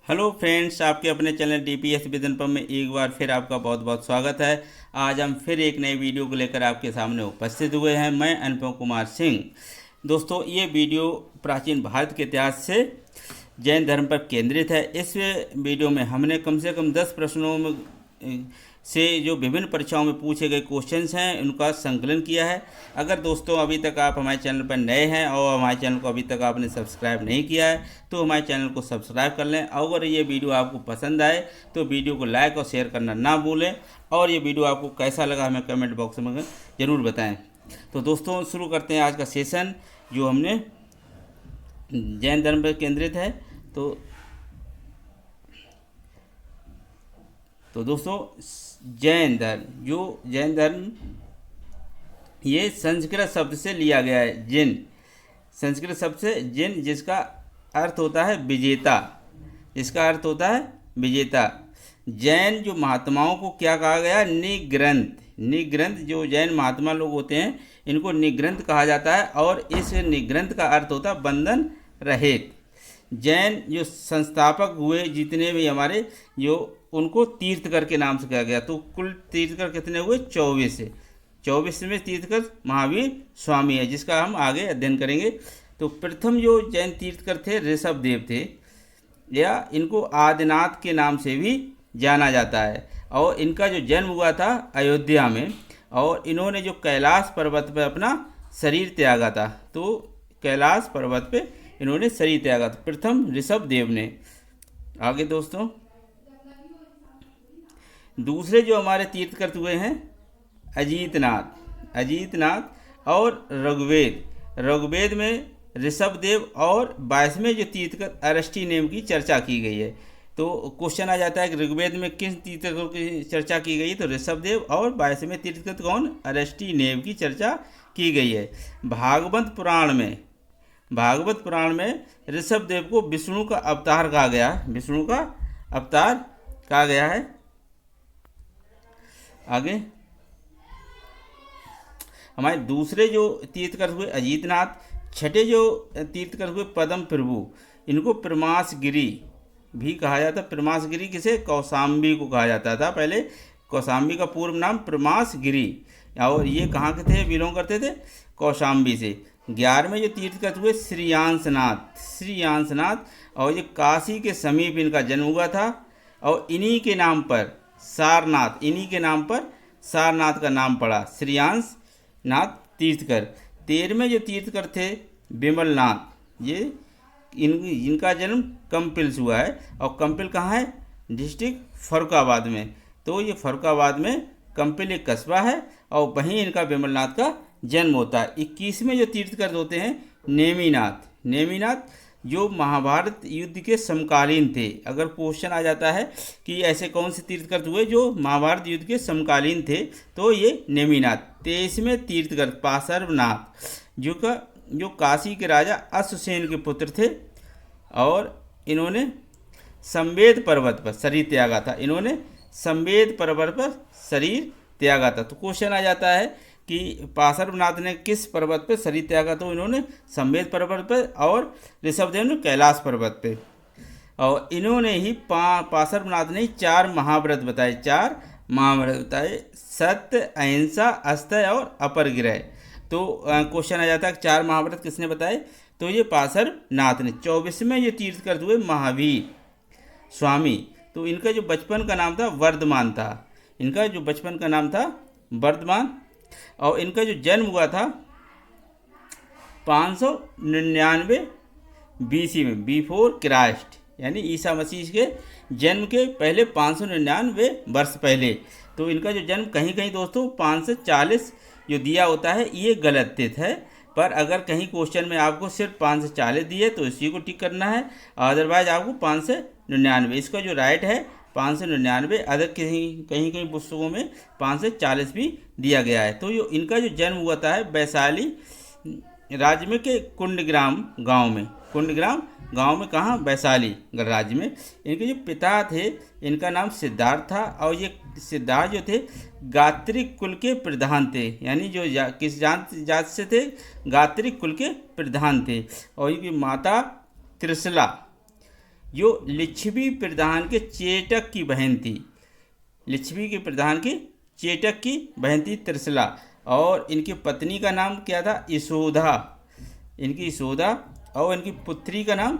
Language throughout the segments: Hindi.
हेलो फ्रेंड्स, आपके अपने चैनल डीपीएस विद अनुपम में एक बार फिर आपका बहुत बहुत स्वागत है। आज हम फिर एक नई वीडियो को लेकर आपके सामने उपस्थित हुए हैं। मैं अनुपम कुमार सिंह। दोस्तों, ये वीडियो प्राचीन भारत के इतिहास से जैन धर्म पर केंद्रित है। इस वीडियो में हमने कम से कम 10 प्रश्नों में से जो विभिन्न परीक्षाओं में पूछे गए क्वेश्चंस हैं उनका संकलन किया है। अगर दोस्तों अभी तक आप हमारे चैनल पर नए हैं और हमारे चैनल को अभी तक आपने सब्सक्राइब नहीं किया है तो हमारे चैनल को सब्सक्राइब कर लें। अगर ये वीडियो आपको पसंद आए तो वीडियो को लाइक और शेयर करना ना भूलें, और ये वीडियो आपको कैसा लगा हमें कमेंट बॉक्स में ज़रूर बताएँ। तो दोस्तों, शुरू करते हैं आज का सेशन जो हमने जैन धर्म पर केंद्रित है। तो दोस्तों, जैन धर्म ये संस्कृत शब्द से लिया गया है। जिन संस्कृत शब्द से जिन, जिसका अर्थ होता है विजेता। जैन जो महात्माओं को क्या कहा गया? निग्रंथ। जो जैन महात्मा लोग होते हैं इनको निग्रंथ कहा जाता है, और इस निग्रंथ का अर्थ होता है बंधन रहित। जैन जो संस्थापक हुए जितने भी हमारे, जो उनको तीर्थकर के नाम से कहा गया। तो कुल तीर्थकर कितने हुए? 24 में तीर्थकर महावीर स्वामी है, जिसका हम आगे अध्ययन करेंगे। तो प्रथम जो जैन तीर्थकर थे ऋषभदेव थे, या इनको आदिनाथ के नाम से भी जाना जाता है। और इनका जो जन्म हुआ था अयोध्या में, और इन्होंने जो कैलाश पर्वत पर अपना शरीर त्यागा था। तो कैलाश पर्वत पे इन्होंने शरीर त्यागा था प्रथम ऋषभदेव ने। आगे दोस्तों, दूसरे जो हमारे तीर्थकर हुए हैं अजीतनाथ और रघुवेद में ऋषभदेव, और 22वें जो तीर्थकर अरष्टिनेम की चर्चा की गई है। तो क्वेश्चन आ जाता है कि ऋग्वेद में किन तीर्थकर की चर्चा की गई? तो ऋषभदेव, और 22वें तीर्थकर कौन? अरष्टिनेम की चर्चा की गई है। भागवत पुराण में ऋषभदेव को विष्णु का अवतार कहा गया है। आगे हमारे दूसरे जो तीर्थकर हुए अजीतनाथ। छठे जो तीर्थकर हुए पद्म प्रभु, इनको प्रमासगिरी भी कहा जाता। प्रमासगिरी किसे? कौशाम्बी को कहा जाता था पहले। कौशाम्बी का पूर्व नाम प्रमासगिरी, और ये कहाँ के थे? बिलोंग करते थे कौशाम्बी से। 11वें जो तीर्थकर हुए श्रीयांशनाथ, और ये काशी के समीप इनका जन्म हुआ था, और इन्हीं के नाम पर सारनाथ का नाम पड़ा, श्रीयांशनाथ तीर्थकर। 13वें जो तीर्थकर थे विमलनाथ, ये इनका जन्म कंपिल से हुआ है, और कंपिल कहाँ है? डिस्ट्रिक्ट फर्रुखाबाद में। तो ये फर्रुखाबाद में कंपिल एक कस्बा है, और वहीं इनका विमलनाथ का जन्म होता है। 21वें जो तीर्थकर होते हैं नेमिनाथ, जो महाभारत युद्ध के समकालीन थे। अगर क्वेश्चन आ जाता है कि ऐसे कौन से तीर्थकर हुए जो महाभारत युद्ध के समकालीन थे, तो ये नेमिनाथ। 23वें तीर्थकर पार्श्वनाथ, जो काशी के राजा अश्वसेन के पुत्र थे, और इन्होंने संवेद पर्वत पर शरीर त्यागा था। तो क्वेश्चन आ जाता है कि पार्श्वनाथ ने किस पर्वत पर शरीर त्यागा? तो इन्होंने संवेद पर्वत पर, और ऋषभदेव ने कैलाश पर्वत पे। और इन्होंने ही पार्श्वनाथ ने 4 महाव्रत बताए। सत्य, अहिंसा, अस्थय और अपरग्रह। तो क्वेश्चन आ जाता है 4 महाव्रत किसने बताए? तो ये पार्श्वनाथ ने। 24वें ये तीर्थकर हुए महावीर स्वामी, तो इनका जो बचपन का नाम था वर्धमान, और इनका जो जन्म हुआ था 599 BC में, बिफोर क्राइस्ट, यानी ईसा मसीह के जन्म के पहले 599 वर्ष पहले। तो इनका जो जन्म कहीं दोस्तों 540 जो दिया होता है ये गलत है, पर अगर कहीं क्वेश्चन में आपको सिर्फ 540 दिए तो इसी को टिक करना है, अदरवाइज आपको 599। इसका जो राइट है 599, अदर कहीं पुस्तकों में 540 भी दिया गया है। तो इनका जो जन्म हुआ था वैशाली राज्य में के कुंडग्राम गांव में कहाँ? वैशाली राज्य में। इनके जो पिता थे इनका नाम सिद्धार्थ था, और ये सिद्धार्थ जो थे गात्रिक कुल के प्रधान थे, यानी जो किस जात से थे? गात्रिक कुल के प्रधान थे। और इनकी माता त्रिशला जो लिच्छवी प्रधान के चेटक की बहन थी। लिच्छवी के प्रधान की चेटक की बहन थी त्रिशला। और इनकी पत्नी का नाम क्या था? यशोदा। इनकी यशोदा। और इनकी पुत्री का नाम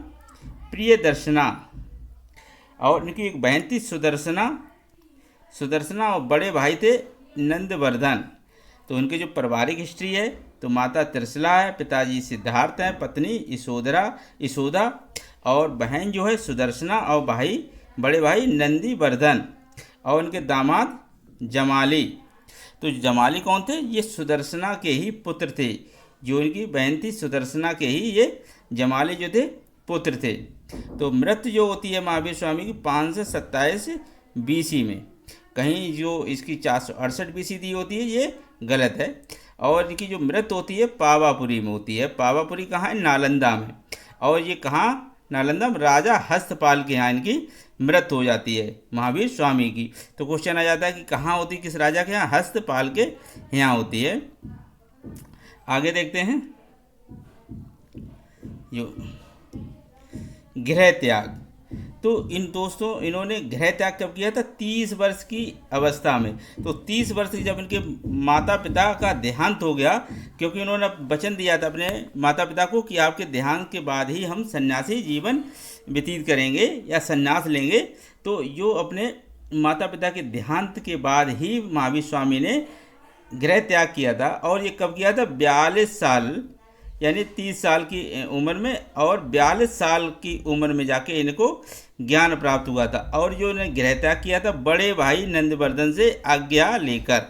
प्रियदर्शना। और इनकी एक बहन थी सुदर्शना। सुदर्शना। और बड़े भाई थे नंदवर्धन। तो उनकी जो पारिवारिक हिस्ट्री है, तो माता त्रिशला है, पिताजी सिद्धार्थ हैं, पत्नी यशोदा और बहन जो है सुदर्शना और भाई बड़े भाई नंदीवर्धन और उनके दामाद जमाली। तो जमाली कौन थे? ये सुदर्शना के ही पुत्र थे। जो इनकी बहन थी सुदर्शना के ही ये जमाली जो थे पुत्र थे। तो मृत्यु जो होती है महावीर स्वामी की 527 BC में। कहीं जो इसकी 468 BC दी होती है, ये गलत है। और इनकी जो मृत्यु होती है पावापुरी में होती है। पावापुरी कहाँ है? नालंदा में। और ये कहाँ? नालंदा में राजा हस्तपाल के यहाँ इनकी मृत्यु हो जाती है महावीर स्वामी की। तो क्वेश्चन आ जाता है कि कहाँ होती है, किस राजा के यहाँ? हस्तपाल के यहाँ होती है। आगे देखते हैं। जो गृह त्याग, तो इन दोस्तों इन्होंने गृह त्याग कब किया था? 30 वर्ष की अवस्था में। तो 30 वर्ष की जब इनके माता पिता का देहांत हो गया, क्योंकि इन्होंने वचन दिया था अपने माता पिता को कि आपके देहांत के बाद ही हम सन्यासी जीवन व्यतीत करेंगे या सन्यास लेंगे। तो जो अपने माता पिता के देहांत के बाद ही महावीर स्वामी ने गृह त्याग किया था। और ये कब किया था? 42 साल यानी 30 साल की उम्र में और 42 साल की उम्र में जाके इनको ज्ञान प्राप्त हुआ था। और जो इन्हें गृह त्याग किया था बड़े भाई नंदवर्धन से आज्ञा लेकर।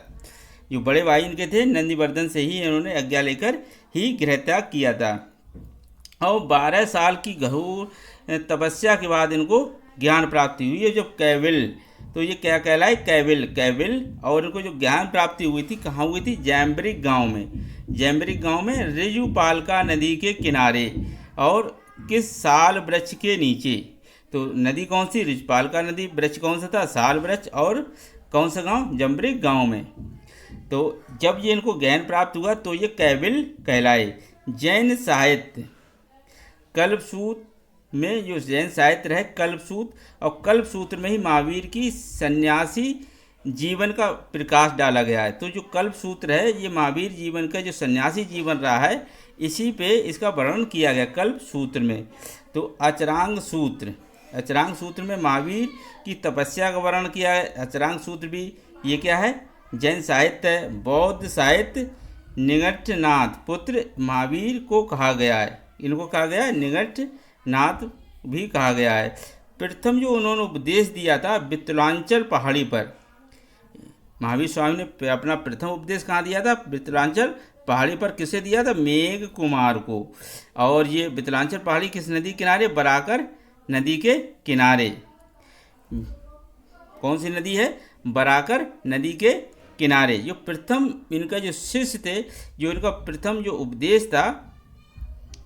जो बड़े भाई इनके थे नंदवर्धन से ही इन्होंने आज्ञा लेकर ही गृह त्याग किया था। और 12 साल की घोर तपस्या के बाद इनको ज्ञान प्राप्ति हुई है, जो कैविल। तो ये क्या कहलाए? कैविल। और इनको जो ज्ञान प्राप्ति हुई थी कहाँ हुई थी? जैम्बरिक गांव में। जैम्बरिक गांव में ऋजुपालका नदी के किनारे और किस साल वृक्ष के नीचे। तो नदी कौन सी? ऋजुपालका नदी। वृक्ष कौन सा था? साल वृक्ष। और कौन सा गांव? जैम्बरिक गांव में। तो जब ये इनको ज्ञान प्राप्त हुआ तो ये कैविल कहलाए। जैन साहित्य कल्पसूत्र में जो जैन साहित्य है कल्पसूत्र, और कल्पसूत्र में ही महावीर की सन्यासी जीवन का प्रकाश डाला गया है। तो जो कल्पसूत्र है ये महावीर जीवन का जो सन्यासी जीवन रहा है इसी पे इसका वर्णन किया गया कल्पसूत्र में। तो अचरांग सूत्र में महावीर की तपस्या का वर्णन किया है। अचरांग सूत्र भी ये क्या है? जैन साहित्य है। बौद्ध साहित्य निगंठनाथ पुत्र महावीर को कहा गया है। इनको कहा गया है निगंठनाथ भी कहा गया है। प्रथम जो उन्होंने उपदेश दिया था वितलांचल पहाड़ी पर। महावीर स्वामी ने अपना प्रथम उपदेश कहाँ दिया था? वितलांचल पहाड़ी पर। किसे दिया था? मेघ कुमार को। और ये वितलांचल पहाड़ी किस नदी किनारे? बराकर नदी के किनारे। कौन सी नदी है? बराकर नदी के किनारे। जो प्रथम इनका जो शिष्य थे, जो इनका प्रथम जो उपदेश था,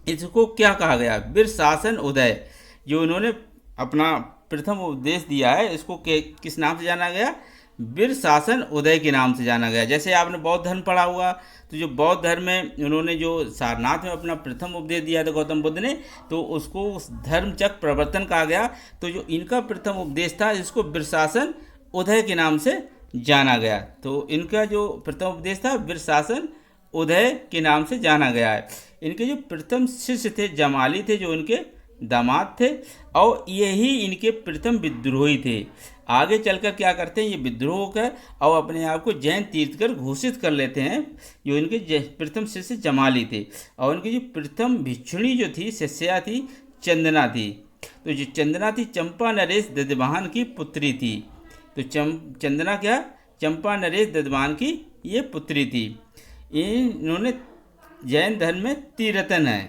इसको क्या कहा गया? वीरशासन उदय। जो इन्होंने अपना प्रथम उपदेश दिया है इसको किस नाम से जाना गया? वीरशासन उदय के नाम से जाना गया। जैसे आपने बौद्ध धर्म पढ़ा हुआ, तो जो बौद्ध धर्म में उन्होंने जो सारनाथ में अपना प्रथम उपदेश दिया था गौतम बुद्ध ने, तो उसको धर्मचक्र प्रवर्तन कहा गया। तो जो इनका प्रथम उपदेश था इसको वीरशासन उदय के नाम से जाना गया। तो इनका जो प्रथम उपदेश था वीरशासन उदय के नाम से जाना गया है। इनके जो प्रथम शिष्य थे जमाली थे, जो इनके दामाद थे, और यही इनके प्रथम विद्रोही थे। आगे चलकर क्या करते हैं? ये विद्रोह कर और अपने आप को जैन तीर्थकर घोषित कर लेते हैं। जो इनके प्रथम शिष्य जमाली थे, और उनकी जो प्रथम भिक्षुणी जो थी शिष्या थी चंदना थी। तो जो चंदना थी चंपा नरेश ददवान की पुत्री थी। तो चंदना क्या? चंपा नरेश ददवान की ये पुत्री थी। इन्होंने जैन धर्म में तीरतन है।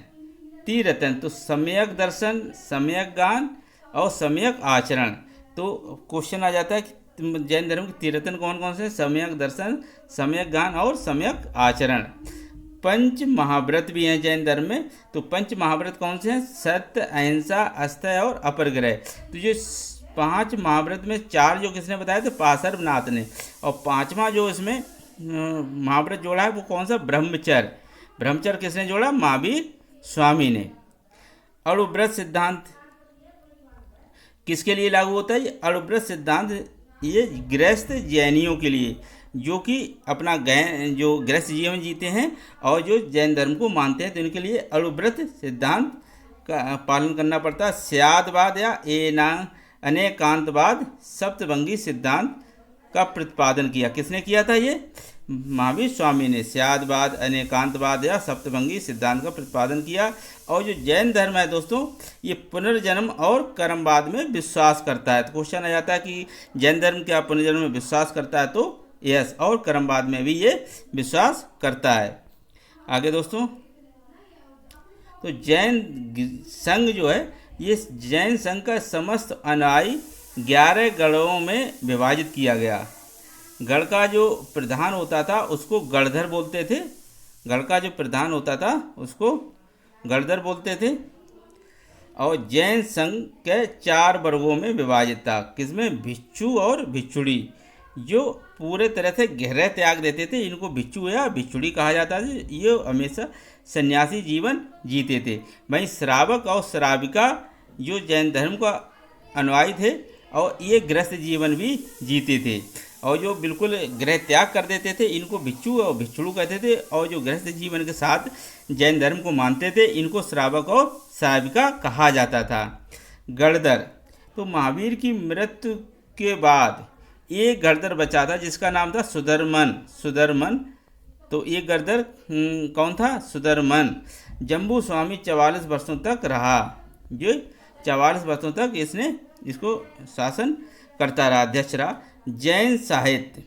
तीरतन तो सम्यक दर्शन, सम्यक ज्ञान और सम्यक आचरण। तो क्वेश्चन आ जाता है कि जैन धर्म के तीरतन कौन कौन से? सम्यक दर्शन, सम्यक ज्ञान और सम्यक आचरण। पंच महाव्रत भी हैं जैन धर्म में। तो पंच महाव्रत कौन से हैं? सत्य, अहिंसा, अस्थय और अपरग्रह। तो जो 5 महाव्रत में 4 जो किसने बताया थे? पार्श्वनाथ ने। और 5वां जो इसमें महाव्रत जोड़ा है वो कौन सा? ब्रह्मचर्य। ब्रह्मचर्य किसने जोड़ा? महावीर स्वामी ने। अणुव्रत सिद्धांत किसके लिए लागू होता है? ये अणुव्रत सिद्धांत ये गृहस्थ जैनियों के लिए, जो कि अपना जो गृहस्थ जीवन जीते हैं और जो जैन धर्म को मानते हैं, तो इनके लिए अणुव्रत सिद्धांत का पालन करना पड़ता है। स्यादवाद या अनेकांतवाद सप्तभंगी सिद्धांत का प्रतिपादन किया। किसने किया था? ये महावीर स्वामी ने स्यादवाद, अनेकांतवाद या सप्तभंगी सिद्धांत का प्रतिपादन किया। और जो जैन धर्म है दोस्तों, ये पुनर्जन्म और कर्मवाद में विश्वास करता है। तो क्वेश्चन आ जाता है कि जैन धर्म क्या पुनर्जन्म में विश्वास करता है? तो यस, और कर्मवाद में भी ये विश्वास करता है। आगे दोस्तों, तो जैन संघ जो है, ये जैन संघ का समस्त अनुयायी 11 गणों में विभाजित किया गया। गण का जो प्रधान होता था उसको गणधर बोलते थे। गण का जो प्रधान होता था उसको गणधर बोलते थे। और जैन संघ के 4 वर्गों में विभाजित था। किसमें? भिक्षु और भिक्षुड़ी। जो पूरे तरह से गहरे त्याग देते थे, इनको भिक्षु या भिक्षुड़ी कहा जाता था। ये हमेशा सन्यासी जीवन जीते थे। वहीं श्रावक और श्राविका जो जैन धर्म का अनुयायी थे, और ये गृहस्थ जीवन भी जीते थे। और जो बिल्कुल गृह त्याग कर देते थे, इनको भिक्षु और भिक्षुड़ू कहते थे। और जो गृहस्थ जीवन के साथ जैन धर्म को मानते थे, इनको श्रावक और श्राविका कहा जाता था। गणधर, तो महावीर की मृत्यु के बाद एक गणधर बचा था जिसका नाम था सुधर्मन। तो ये गणधर कौन था? सुधर्मन। जम्बू स्वामी 44 वर्षों तक रहा। जो 44 वर्षों तक इसने इसको शासन करता रहा, अध्यक्ष रहा। जैन साहित्य,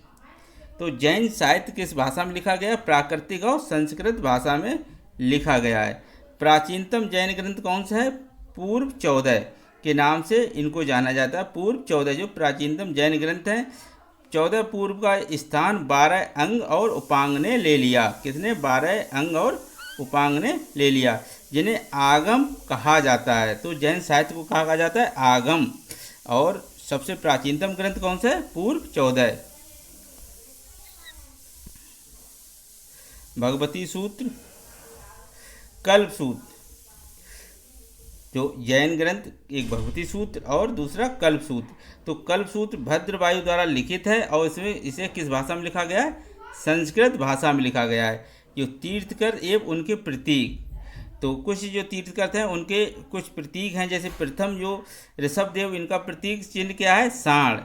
तो जैन साहित्य किस भाषा में लिखा गया? प्राकृतिक और संस्कृत भाषा में लिखा गया है। प्राचीनतम जैन ग्रंथ कौन सा है? पूर्व 14 के नाम से इनको जाना जाता है। पूर्व 14 जो प्राचीनतम जैन ग्रंथ हैं। 14 पूर्व का स्थान 12 अंग और उपांग ने ले लिया। किसने? 12 अंग और उपांग ने ले लिया, जिन्हें आगम कहा जाता है। तो जैन साहित्य को कहा जाता है आगम। और सबसे प्राचीनतम ग्रंथ कौन सा है? पूर्व 14। भगवती सूत्र, कल्प सूत्र। जो जैन ग्रंथ, एक भगवती सूत्र और दूसरा कल्प सूत्र। तो कल्प सूत्र भद्रवायु द्वारा लिखित है और इसमें इसे किस भाषा में लिखा गया है? संस्कृत भाषा में लिखा गया है। जो तीर्थकर एवं उनके प्रतीक, तो कुछ जो तीर्थकर हैं उनके कुछ प्रतीक हैं। जैसे प्रथम जो ऋषभदेव, इनका प्रतीक चिन्ह क्या है? सांड।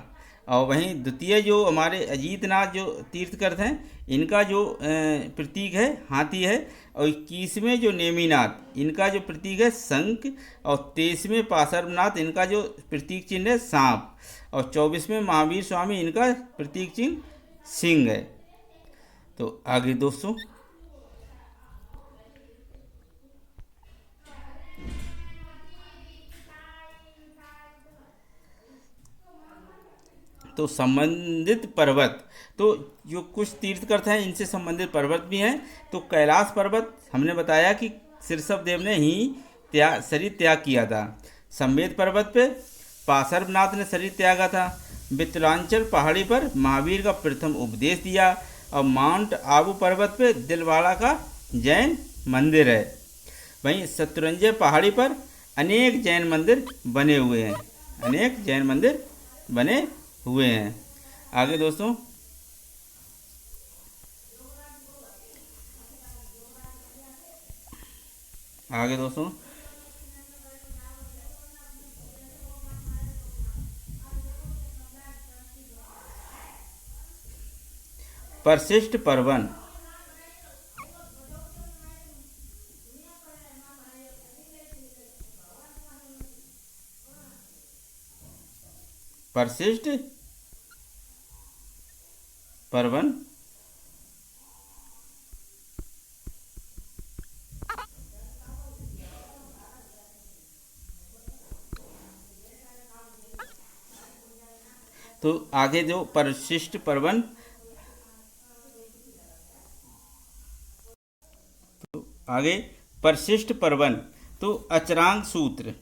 और वहीं द्वितीय जो हमारे अजीतनाथ जो तीर्थकर हैं, इनका जो प्रतीक है हाथी है। और 21वें जो नेमिनाथ, इनका जो प्रतीक है शंख। और 23वें पार्श्वनाथ, इनका जो प्रतीक चिन्ह है सांप। और 24वें महावीर स्वामी, इनका प्रतीक चिन्ह सिंह है। तो आगे दोस्तों, तो संबंधित पर्वत, तो जो कुछ तीर्थकर हैं इनसे संबंधित पर्वत भी हैं। तो कैलाश पर्वत हमने बताया कि ऋषभदेव ने ही शरीर त्याग किया था। संवेद पर्वत पे पार्श्वनाथ ने शरीर त्यागा था। वितलांचल पहाड़ी पर महावीर का प्रथम उपदेश दिया। और माउंट आबू पर्वत पे दिलवाड़ा का जैन मंदिर है। वहीं शत्रुंजय पहाड़ी पर अनेक जैन मंदिर बने हुए हैं। अनेक जैन मंदिर बने हुए हैं। आगे दोस्तों, परिशिष्ट पर्वन। परिशिष्ट पर्वन तो आगे जो परिशिष्ट पर्वन, तो आगे परिशिष्ट पर्वन, तो अचरांग सूत्र।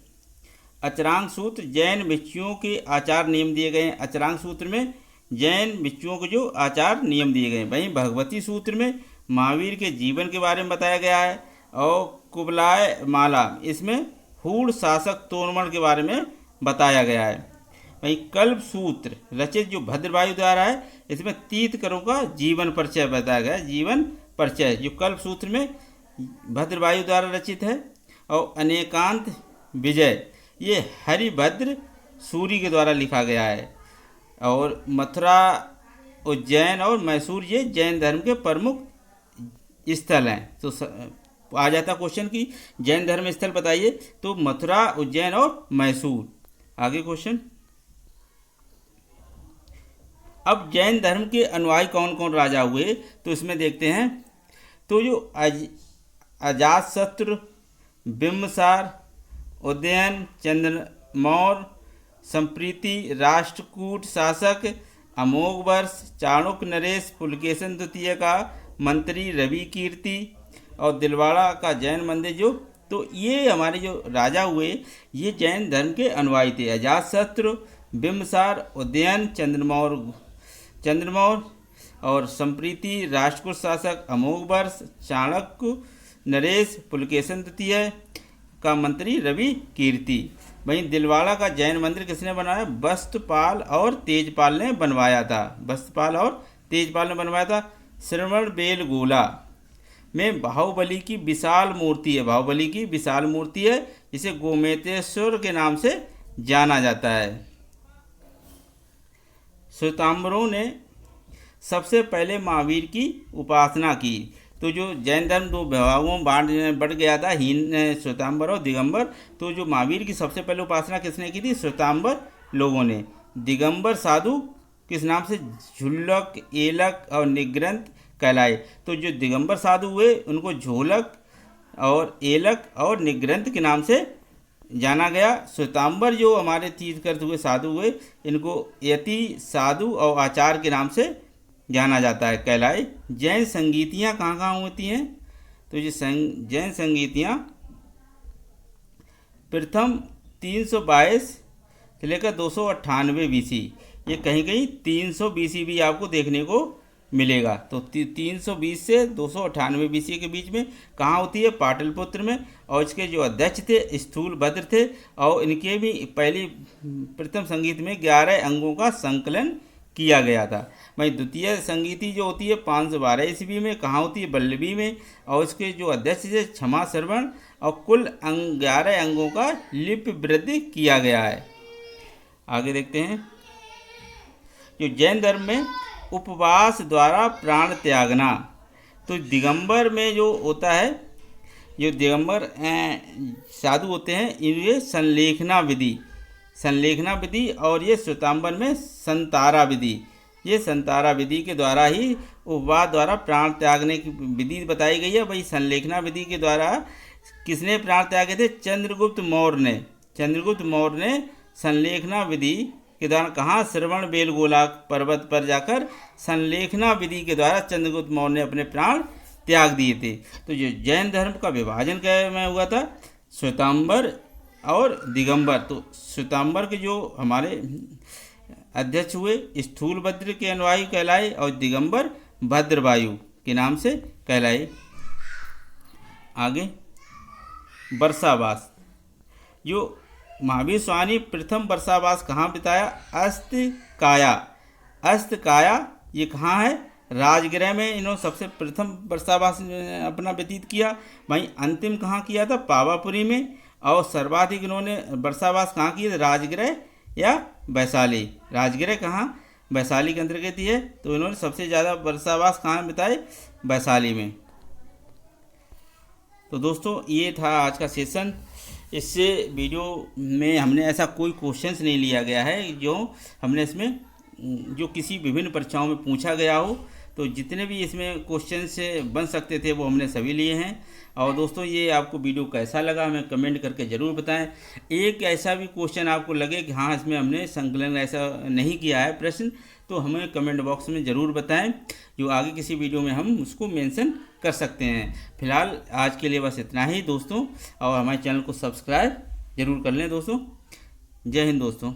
अचरांग सूत्र जैन भिक्षुओं के आचार नियम दिए गए हैं। अचरांग सूत्र में जैन भिक्षुओं को जो आचार नियम दिए गए हैं। वहीं भगवती सूत्र में महावीर के जीवन के बारे में बताया गया है। और कुबलाय माला, इसमें हूण शासक तोरमण के बारे में बताया गया है। वहीं कल्प सूत्र रचित जो भद्रवायु द्वारा है, इसमें तीर्थंकरों का जीवन परिचय बताया गया है। जीवन परिचय जो कल्प सूत्र में भद्रवायु द्वारा रचित है। और अनेकांत विजय ये हरिभद्र सूरी के द्वारा लिखा गया है। और मथुरा, उज्जैन और मैसूर ये जैन धर्म के प्रमुख स्थल हैं। तो आ जाता क्वेश्चन कि जैन धर्म स्थल बताइए, तो मथुरा, उज्जैन और मैसूर। आगे क्वेश्चन, अब जैन धर्म के अनुयायी कौन कौन राजा हुए, तो इसमें देखते हैं। तो जो अजातशत्रु, बिंबिसार, उदयन, चंद्रमौर्य, संप्रीति, राष्ट्रकूट शासक, अमोघवर्ष, चाणक्य नरेश, पुलकेशन द्वितीय का मंत्री रवि कीर्ति और दिलवाड़ा का जैन मंदिर जो, तो ये हमारे जो राजा हुए ये जैन धर्म के अनुयायी थे। अजातशत्रु, बिंबिसार, उदयन, चंद्रमौर्य और संप्रीति, राष्ट्रकूट शासक, अमोघवर्ष, चाणक्य नरेश, पुलकेशन द्वितीय का मंत्री रवि कीर्ति। वहीं दिलवाड़ा का जैन मंदिर किसने बनाया? वस्तुपाल और तेजपाल ने बनवाया था। वस्तुपाल और तेजपाल ने बनवाया था। श्रवणबेलगोला में बाहुबली की विशाल मूर्ति है। बाहुबली की विशाल मूर्ति है, जिसे गोमतेश्वर के नाम से जाना जाता है। श्वेतांबरों ने सबसे पहले महावीर की उपासना की। तो जो जैन धर्म दो विभागों में बढ़ गया था, हीन श्वेतांबर और दिगंबर। तो जो महावीर की सबसे पहले उपासना किसने की थी? श्वेतांबर लोगों ने। दिगंबर साधु किस नाम से? झुल्लक, एलक और निग्रंथ कहलाए। तो जो दिगंबर साधु हुए उनको झोलक और एलक और निग्रंथ के नाम से जाना गया। श्वेतांबर जो हमारे तीर्थंकर हुए साधु हुए, इनको यति, साधु और आचार्य के नाम से जाना जाता है, कहलाए। जैन संगीतियाँ कहाँ कहाँ होती हैं? तो ये जैन संगीतियाँ प्रथम 322 से लेकर 298 BC, ये कहीं कहीं 300 BC भी आपको देखने को मिलेगा। तो 320 से 298 BC के बीच में कहाँ होती है? पाटलिपुत्र में। और इसके जो अध्यक्ष थे स्थूलभद्र थे, और इनके भी पहली प्रथम संगीत में 11 अंगों का संकलन किया गया था। वहीं द्वितीय संगीति जो होती है 512 ईस्वी में, कहाँ होती है? बल्लभी में। और इसके जो अध्यक्ष थे क्षमा श्रवण, और कुल 11 अंगों का लिपि वृद्धि किया गया है। आगे देखते हैं, जो जैन धर्म में उपवास द्वारा प्राण त्यागना। तो दिगंबर में जो होता है, जो दिगंबर साधु होते हैं, ये संलेखना विधि और ये श्वेतांबर में संतारा विधि, ये संतारा विधि के द्वारा ही उपवास द्वारा प्राण त्यागने की विधि बताई गई है। वही संलेखना विधि के द्वारा किसने प्राण त्यागे थे? चंद्रगुप्त मौर्य ने संलेखना विधि के द्वारा कहाँ? श्रवणबेलगोला पर्वत पर जाकर संलेखना विधि के द्वारा चंद्रगुप्त मौर्य ने अपने प्राण त्याग दिए थे। तो जो जैन धर्म का विभाजन क्या में हुआ था? श्वेतांबर और दिगंबर। तो श्वेतांबर के जो हमारे अध्यक्ष हुए स्थूलभद्र के अनुयायी कहलाए, और दिगंबर भद्रवायु के नाम से कहलाए। आगे वर्षावास, जो महावीर स्वामी प्रथम वर्षावास कहाँ बिताया? अस्तकाया ये कहाँ है? राजगृह में इन्होंने सबसे प्रथम वर्षावास अपना व्यतीत किया। वहीं अंतिम कहाँ किया था? पावापुरी में। और सर्वाधिक इन्होंने वर्षावास कहाँ किए? राजगृह या वैशाली। राजगृह कहाँ? वैशाली के अंतर्गत ही है। तो इन्होंने सबसे ज़्यादा वर्षावास कहाँ बिताए? वैशाली में। तो दोस्तों ये था आज का सेशन। इससे वीडियो में हमने ऐसा कोई क्वेश्चंस नहीं लिया गया है जो हमने इसमें जो किसी विभिन्न परीक्षाओं में पूछा गया हो। तो जितने भी इसमें क्वेश्चन से बन सकते थे वो हमने सभी लिए हैं। और दोस्तों ये आपको वीडियो कैसा लगा हमें कमेंट करके ज़रूर बताएं। एक ऐसा भी क्वेश्चन आपको लगे कि हाँ इसमें हमने संकलन ऐसा नहीं किया है प्रश्न, तो हमें कमेंट बॉक्स में ज़रूर बताएं, जो आगे किसी वीडियो में हम उसको मेंशन कर सकते हैं। फिलहाल आज के लिए बस इतना ही दोस्तों, और हमारे चैनल को सब्सक्राइब ज़रूर कर लें दोस्तों। जय हिंद दोस्तों।